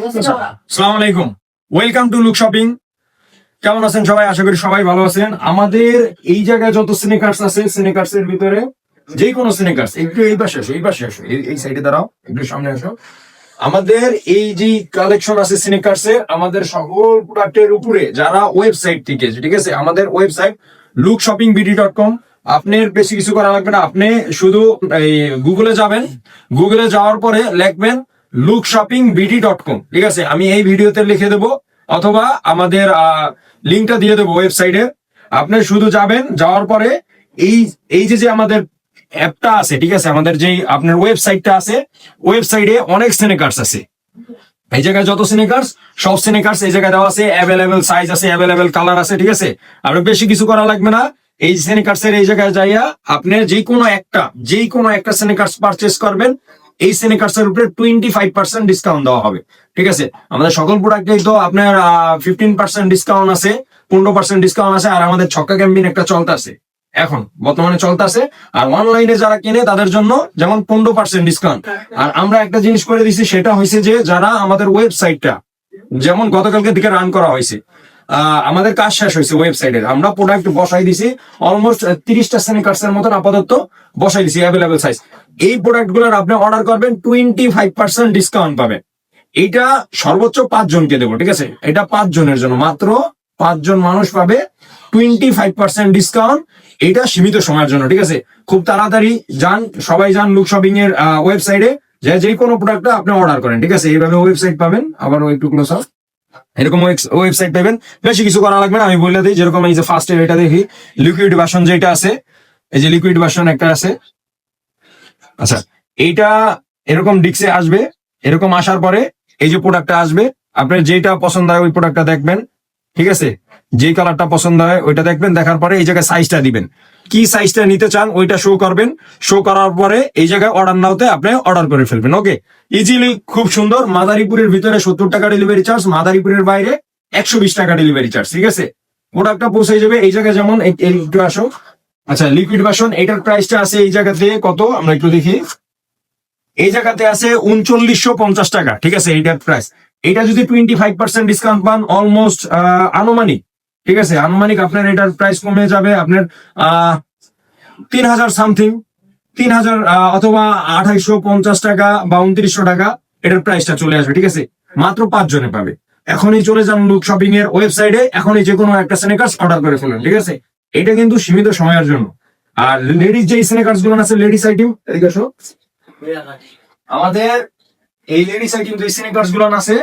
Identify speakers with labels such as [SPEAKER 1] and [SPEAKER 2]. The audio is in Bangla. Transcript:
[SPEAKER 1] আসসালামু আলাইকুম, ওয়েলকাম টু লুক শপিং। কেমন আছেন সবাই? আশা করি সবাই ভালো আছেন। আমাদের এই জায়গায় যত স্নেকার্স আছে, স্নেকার্স এর ভিতরে যে কোনো স্নেকার্স, একটু এই পাশে আসো, এই পাশে আসো, এই সাইডে দাঁড়াও, একটু সামনে আসো। আমাদের এই যে কালেকশন আছে স্নেকার্স এর, আমাদের সকল প্রোডাক্টের উপরে যারা ওয়েবসাইট থেকে, ঠিক আছে, আমাদের ওয়েবসাইট lookshopingbd.com। আপনার বেশি কিছু করা লাগবে না, আপনি শুধু এই গুগলে যাবেন, গুগলে যাওয়ার পরে লিখবেন lookshopingbd.com, ঠিক আছে। আমি এই ভিডিওতে লিখে দেবো অথবা আমাদের লিঙ্কটা দিয়ে দেবো ওয়েবসাইটে। আপনি শুধু যাবেন, যাওয়ার পরে এই এই যে আমাদের অ্যাপটা আছে, ঠিক আছে, আমাদের যেই আপনার ওয়েবসাইটটা আছে, ওয়েবসাইটে অনেক স্নেকার্স আছে। এই জায়গায় যত স্নেকার্স, সব স্নেকার্স এই জায়গায় দেওয়া আছে, অ্যাভেলেবেল সাইজ আছে, অ্যাভেলেবেল কালার আছে, ঠিক আছে। আপনার বেশি কিছু করা লাগবে না। এই স্নেকার্স এর এই জায়গায় যাইয়া আপনি যে কোনো একটা স্নেকার্স পারচেস করবেন, এই স্নেকার্স এর উপরে 25% ডিসকাউন্ট দেওয়া হবে, ঠিক আছে। আমাদের সকল প্রোডাক্টেই তো আপনার 15% ডিসকাউন্ট আছে, 15% ডিসকাউন্ট আছে। আর আমাদের ছক্কা ক্যাম্পেইন একটা চলতেছে, এখন বর্তমানে চলতেছে। আর অনলাইনে যারা কিনে তাদের জন্য যেমন 15% ডিসকাউন্ট। আর আমরা একটা জিনিস করে দিছি, সেটা হয়েছে যে যারা আমাদের ওয়েবসাইটটা যেমন গতকালকে দিকে রান করা হয়েছে, আমাদের কাজ শেষ হয়েছে ওয়েবসাইটের, আমরা প্রোডাক্ট বসাই দিছি অলমোস্ট 30টা স্নেকার্স এর মতন আপাতত বসাই দিছি, অ্যাভেলেবেল সাইজ। এই প্রোডাক্ট গুলোর আপনি অর্ডার করবেন, 25% ডিসকাউন্ট পাবেন। এইটা সর্বোচ্চ 5 জনকে দেবো, ঠিক আছে। এটা 5 জনের জন্য, মাত্র 5 জন মানুষ পাবে 25% ডিসকাউন্ট। এটা সীমিত সময়ের জন্য, ঠিক আছে। খুব তাড়াতাড়ি যান, সবাই যান লুক শপিং এর ওয়েবসাইটে, যে কোনো প্রোডাক্টটা আপনি অর্ডার করেন, ঠিক আছে। এইভাবে ওয়েবসাইট পাবেন, আবার একটু ক্লোজ আপ, এরকম ওয়েবসাইট পাবেন। বেশি কিছু করা লাগবে না, আমি বলে দিই। যেরকম এই যে ফার্স্ট এর এটা দেখি, লিকুইড ভার্সন যেটা আছে, এই যে লিকুইড ভার্সন একটা আছে। আচ্ছা, এইটা এরকম ডিক্সে আসবে, এরকম আসার পরে এই যে প্রোডাক্টটা আসবে, আপনার যেটা পছন্দ হয় ওই প্রোডাক্টটা দেখবেন, ঠিক আছে। যেই কালারটা পছন্দ হয় ওইটা দেখবেন, দেখার পরে এই জায়গায় সাইজটা দিবেন, কি সাইজটা নিতে চান ওইটা শো করবেন। শো করার পরে এই জায়গায় অর্ডার নাওতে আপনি অর্ডার করে ফেলবেন। ওকে, ইজিলি, খুব সুন্দর। মাদারীপুরের ভিতরে 70 টাকা ডেলিভারি চার্জ, মাদারীপুরের বাইরে 120 টাকা ডেলিভারি চার্জ, ঠিক আছে। প্রোডাক্টটা পৌঁছে যাবে এই জায়গায়। যেমন একটু আসো, আচ্ছা, লিকুইড ভার্সন এটার প্রাইসটা আছে এই জায়গাতে কত আমরা একটু দেখি। এই জায়গাতে আছে 3950 টাকা, ঠিক আছে, এইটার প্রাইস। এটা যদি 25% ডিসকাউন্ট পান, অলমোস্ট আনুমানিক, ঠিক আছে, আনুমানিক আপনার এটার প্রাইস কমে যাবে আপনার 3000 সামথিং, 3000 অথবা 2850 টাকা বা 2900 টাকা এটার প্রাইসটা চলে আসবে, ঠিক আছে। মাত্র 5 জনে পাবে। এখনই চলে যান লুক শপিং এর ওয়েবসাইটে, এখনই যে কোনো একটা স্নেকার্স অর্ডার করে ফেলুন, ঠিক আছে। এটা কিন্তু সীমিত সময়ের জন্য। আর লেডিস যে স্নেকার্স গুলো আছে, লেডিস আইটেম, এদিকে আসো। আমাদের এই লেডিস আইটেম যে স্নেকার্স গুলো আছে,